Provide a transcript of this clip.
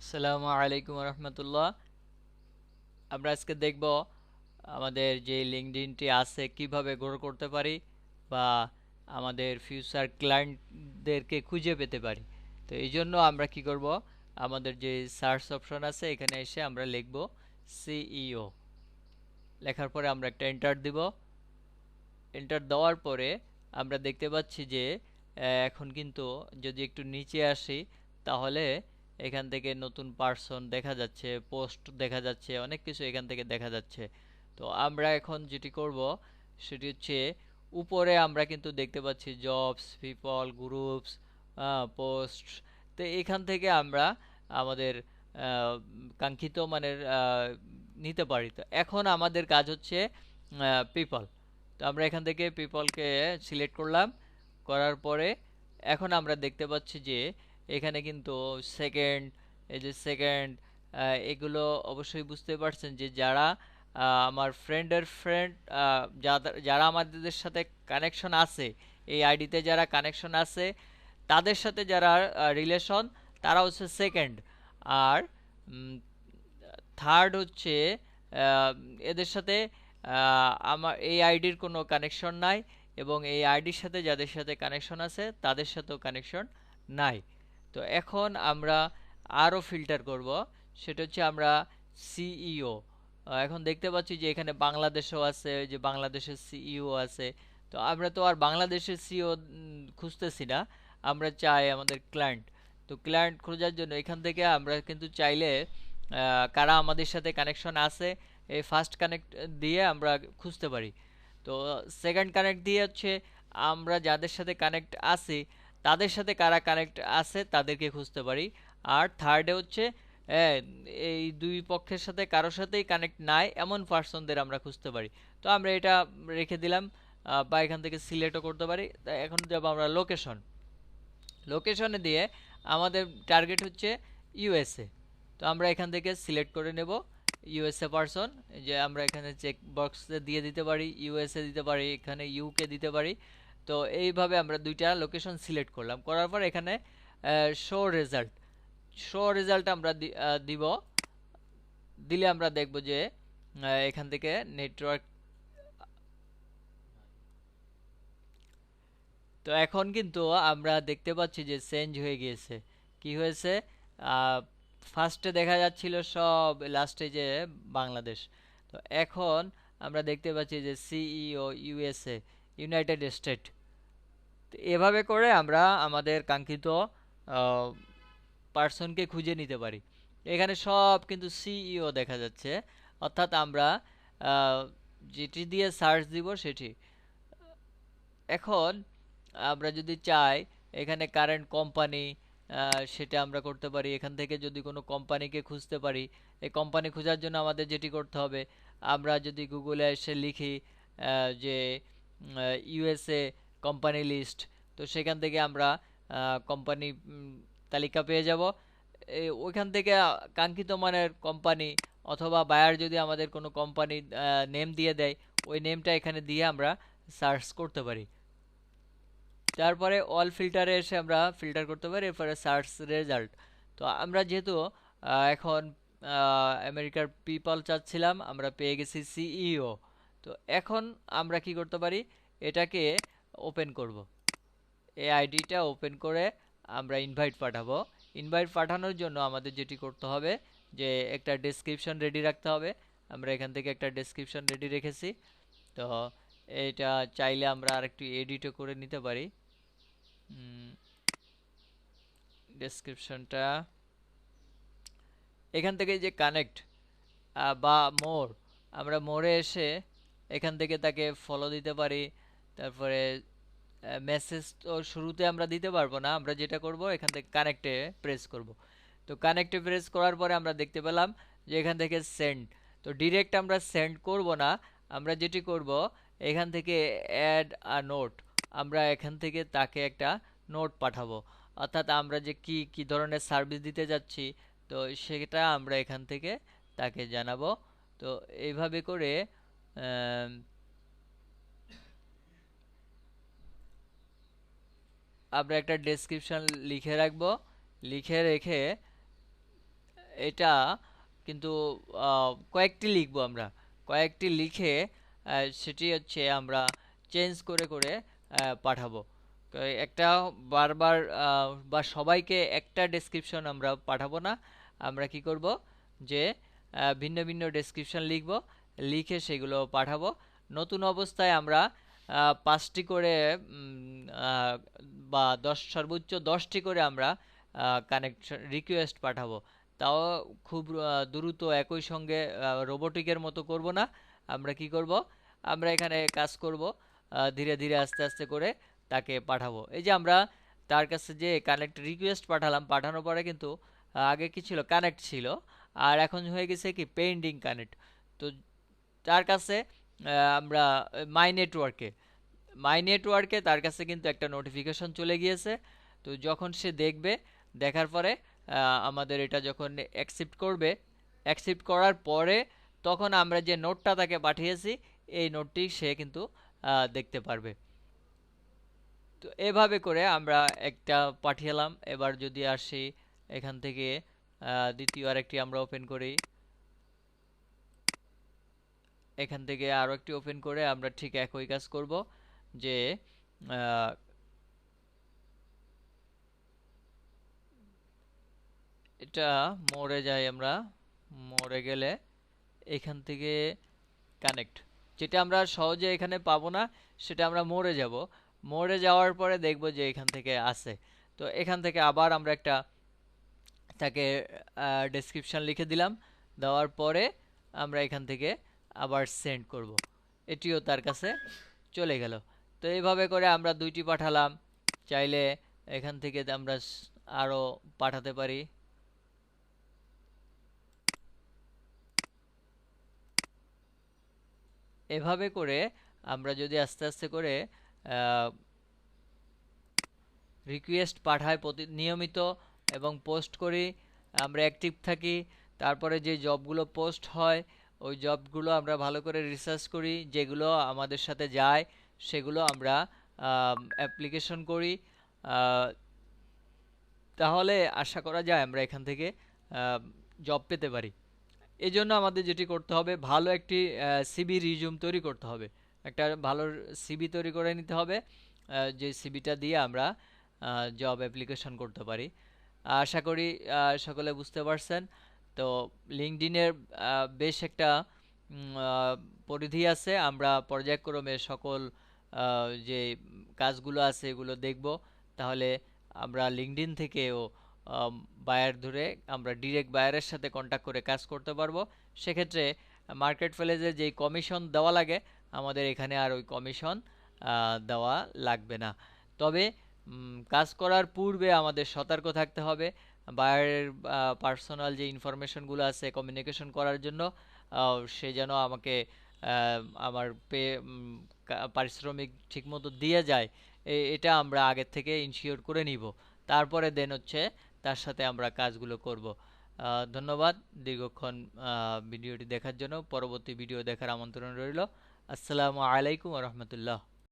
আসসালামু আলাইকুম রহমতুল্লাহ। আমরা আজকে দেখব আমাদের যে লিঙ্কডইনটি আছে কিভাবে গ্রো করতে পারি বা আমাদের ফিউচার ক্লায়েন্টদেরকে খুঁজে পেতে পারি। তো এই জন্য আমরা কি করব, আমাদের যে সার্চ অপশন আছে এখানে এসে আমরা লিখব সিইও। লেখার পরে আমরা একটা এন্টার দিব। এন্টার দেওয়ার পরে আমরা দেখতে পাচ্ছি যে এখন কিন্তু যদি একটু নিচে আসি তাহলে এখান থেকে নতুন পার্সন দেখা যাচ্ছে, পোস্ট দেখা যাচ্ছে, অনেক কিছু এখান থেকে দেখা যাচ্ছে। তো আমরা এখন যেটি করব সেটি হচ্ছে, উপরে আমরা কিন্তু দেখতে পাচ্ছি জবস, পিপল, গ্রুপস, পোস্ট। তো এখান থেকে আমরা আমাদের কাঙ্ক্ষিত মানের নিতে পারি। তো এখন আমাদের কাজ হচ্ছে পিপল। তো আমরা এখান থেকে পিপলকে সিলেক্ট করলাম। করার পরে এখন আমরা দেখতে পাচ্ছি যে এখানে কিন্তু সেকেন্ড, এই যে সেকেন্ড, এগুলো অবশ্যই বুঝতে পারছেন যে যারা আমার ফ্রেন্ডের ফ্রেন্ড, যারা আমাদের সাথে কানেকশন আছে, এই আইডিতে যারা কানেকশন আছে তাদের সাথে যারা রিলেশন, তারা হচ্ছে সেকেন্ড। আর থার্ড হচ্ছে আহ, এদের সাথে আমার এই আইডির কোনো কানেকশন নাই, এবং এই আইডির সাথে যাদের সাথে কানেকশন আছে তাদের সাথেও কানেকশন নাই। তো এখন আমরা আরও ফিল্টার করব, সেটা হচ্ছে আমরা সিইও। এখন দেখতে পাচ্ছি যে এখানে বাংলাদেশও আছে, ওই যে বাংলাদেশের সিইও আছে। তো আমরা তো আর বাংলাদেশের সিইও খুঁজতেছি না, আমরা চাই আমাদের ক্লায়েন্ট। তো ক্লায়েন্ট খোঁজার জন্য এখান থেকে আমরা কিন্তু চাইলে কারা আমাদের সাথে কানেকশন আছে এই ফার্স্ট কানেক্ট দিয়ে আমরা খুঁজতে পারি। তো সেকেন্ড কানেক্ট দিয়ে হচ্ছে আমরা যাদের সাথে কানেক্ট আছি তাদের সাথে কারা কানেক্ট আছে তাদেরকে খুঁজতে পারি। আর থার্ডে হচ্ছে আহ, এই দুই পক্ষের সাথে কারোর সাথেই কানেক্ট নাই এমন পার্সনদের আমরা খুঁজতে পারি। তো আমরা এটা রেখে দিলাম, বা এখান থেকে সিলেক্টও করতে পারি। তা এখন যাব আমরা লোকেশন। লোকেশনে দিয়ে আমাদের টার্গেট হচ্ছে ইউএসএ। তো আমরা এখান থেকে সিলেক্ট করে নেব ইউএসএ পারসন। যে আমরা এখানে চেক বক্সে দিয়ে দিতে পারি, ইউএসএ দিতে পারি, এখানে ইউকে দিতে পারি। তো এইভাবে আমরা দুইটা লোকেশন সিলেক্ট করলাম। করার পর এখানে শো রেজাল্ট, শো রেজাল্ট আমরা দিব। দিলে আমরা দেখব যে এখান থেকে নেটওয়ার্ক। তো এখন কিন্তু আমরা দেখতে পাচ্ছি যে চেঞ্জ হয়ে গিয়েছে। কি হয়েছে, ফার্স্টে দেখা যাচ্ছিল সব, লাস্টে যে বাংলাদেশ। তো এখন আমরা দেখতে পাচ্ছি যে সিইও ইউএসএ, ইউনাইটেড স্টেট। তো এভাবে করে আমরা আমাদের কাঙ্ক্ষিত পার্সনকে খুঁজে নিতে পারি। এখানে সব কিন্তু সিইও দেখা যাচ্ছে, অর্থাৎ আমরা আহ, যেটি দিয়ে সার্চ দিব সেটি। এখন আমরা যদি চাই এখানে কারেন্ট কোম্পানি, সেটা আমরা করতে পারি। এখান থেকে যদি কোনো কোম্পানিকে খুঁজতে পারি, এই কোম্পানি খোঁজার জন্য আমাদের যেটি করতে হবে, আমরা যদি গুগলে এসে লিখি যে ইউএসএ কোম্পানি লিস্ট, তো সেখান থেকে আমরা কোম্পানি তালিকা পেয়ে যাব। ওইখান থেকে কাঙ্ক্ষিত মানের কোম্পানি, অথবা বায়ার যদি আমাদের কোনো কোম্পানি নেম দিয়ে দেয়, ওই নেমটা এখানে দিয়ে আমরা সার্চ করতে পারি। তারপরে অল ফিল্টারে এসে আমরা ফিল্টার করতে পারি, এরপরে সার্চ রেজাল্ট। তো আমরা যেহেতু এখন আমেরিকার পিপল চাচ্ছিলাম, আমরা পেয়ে গেছি সিইও। তো এখন আমরা কি করতে পারি, এটাকে ওপেন করব। এই আইডিটা ওপেন করে আমরা ইনভাইট পাঠাবো। ইনভাইট পাঠানোর জন্য আমাদের যেটি করতে হবে, যে একটা ডেসক্রিপশন রেডি রাখতে হবে। আমরা এখান থেকে একটা ডেসক্রিপশন রেডি রেখেছি। তো এটা চাইলে আমরা আরেকটু এডিটও করে নিতে পারি। ডেসক্রিপশনটা এখান থেকে যে কানেক্ট বা মোর, আমরা মোরে এসে এখান থেকে তাকে ফলো দিতে পারি। তারপরে মেসেজ তো শুরুতে আমরা দিতে পারবো না, আমরা যেটা করব এখান থেকে কানেক্টে প্রেস করব। তো কানেক্টে প্রেস করার পরে আমরা দেখতে পেলাম যে এখান থেকে সেন্ড। তো ডিরেক্ট আমরা সেন্ড করব না, আমরা যেটি করব এখান থেকে অ্যাড আ নোট, আমরা এখান থেকে তাকে একটা নোট পাঠাবো। অর্থাৎ আমরা যে কি কি ধরনের সার্ভিস দিতে যাচ্ছি, তো সেটা আমরা এখান থেকে তাকে জানাবো। তো এইভাবে করে আম, আমরা একটা ডেসক্রিপশন লিখে রাখবো। লিখে রেখে এটা কিন্তু কয়েকটি লিখবো আমরা, কয়েকটি লিখে সেটি হচ্ছে আমরা চেঞ্জ করে করে পাঠাবো। তো একটা বারবার বা সবাইকে একটা ডেসক্রিপশন আমরা পাঠাবো না। আমরা কি করব যে ভিন্ন ভিন্ন ডেসক্রিপশন লিখব, লিখে সেগুলো পাঠাবো। নতুন অবস্থায় আমরা ৫টি করে আহ, বা সর্বোচ্চ ১০টি করে আমরা কানেকশন রিকোয়েস্ট পাঠাবো। তাও খুব দ্রুত একই সঙ্গে রোবোটিকের মতো করব না। আমরা কি করব, আমরা এখানে কাজ করব ধীরে ধীরে আস্তে আস্তে করে তাকে পাঠাবো। এই যে আমরা তার কাছে যে কানেক্ট রিকোয়েস্ট পাঠালাম, পাঠানোর পরে কিন্তু আগে কি ছিল, কানেক্ট ছিল, আর এখন হয়ে গেছে কি পেন্ডিং কানেক্ট। তো তার কাছে আমরা মাই নেটওয়ার্কে তার কাছে কিন্তু একটা নোটিফিকেশন চলে গিয়েছে। তো যখন সে দেখবে, দেখার পরে আমাদের এটা যখন অ্যাকসেপ্ট করবে, অ্যাকসেপ্ট করার পরে তখন আমরা যে নোটটা তাকে পাঠিয়েছি এই নোটটি সে কিন্তু দেখতে পারবে। তো এভাবে করে আমরা একটা পাঠিয়েলাম। এবার যদি আসি এখান থেকে দ্বিতীয় আরেকটি আমরা ওপেন করি, এখান থেকে আরো একটি ওপেন করে আমরা ঠিক একই কাজ করব যে আহ, এটা মোড়ে যাই আমরা। মোড়ে গেলে এখান থেকে কানেক্ট, যেটা আমরা সহজে এখানে পাবো না সেটা আমরা মোড়ে যাব। মোড়ে যাওয়ার পরে দেখব যে এখান থেকে আছে। তো এখান থেকে আবার আমরা একটা তাকে ডেসক্রিপশন লিখে দিলাম। দেওয়ার পরে আমরা এখান থেকে আবার সেন্ড করব, এটিও তার কাছে চলে গেল। তো এইভাবে করে আমরা দুইটি পাঠালাম। চাইলে এখান থেকে আমরা আরও পাঠাতে পারি। এভাবে করে আমরা যদি আস্তে আস্তে করে রিকোয়েস্ট পাঠাই নিয়মিত এবং পোস্ট করি, আমরা অ্যাক্টিভ থাকি, তারপরে যে জবগুলো পোস্ট হয় ওই জবগুলো আমরা ভালো করে রিসার্চ করি, যেগুলো আমাদের সাথে যায় সেগুলো আমরা অ্যাপ্লিকেশন করি, তাহলে আশা করা যায় আমরা এখান থেকে জব পেতে পারি। এই জন্য আমাদের যেটি করতে হবে, ভালো একটি সিবি রিজিউম তৈরি করতে হবে। একটা ভালো সিবি তৈরি করে নিতে হবে, যে সিবিটা দিয়ে আমরা জব অ্যাপ্লিকেশন করতে পারি। আশা করি সকলে বুঝতে পারছেন। তো লিঙ্কডইনের বেশ একটা পরিধি আছে। আমরা পর্যায়ক্রমে সকল যে কাজগুলো আছে এগুলো দেখব। তাহলে আমরা লিঙ্কডইন থেকেও বায়ার ধরে আমরা ডিরেক্ট বায়ারের সাথে কন্ট্যাক্ট করে কাজ করতে পারবো। সেক্ষেত্রে মার্কেট প্লেসে যেই কমিশন দেওয়া লাগে আমাদের এখানে আর ওই কমিশন দেওয়া লাগবে না। তবে কাজ করার পূর্বে আমাদের সতর্ক থাকতে হবে। বায়ারের পার্সোনাল যে ইনফরমেশনগুলো আছে কমিউনিকেশন করার জন্য সে যেন আমাকে আমার পারিশ্রমিক ঠিকমতো দিয়ে যায়, এটা আমরা আগের থেকে ইনশিওর করে নিব। তারপরে দেন হচ্ছে তার সাথে আমরা কাজগুলো করব। ধন্যবাদ দীর্ঘক্ষণ ভিডিওটি দেখার জন্য। পরবর্তী ভিডিও দেখার আমন্ত্রণ রইল। আসসালামু আলাইকুম ওয়া রাহমাতুল্লাহ।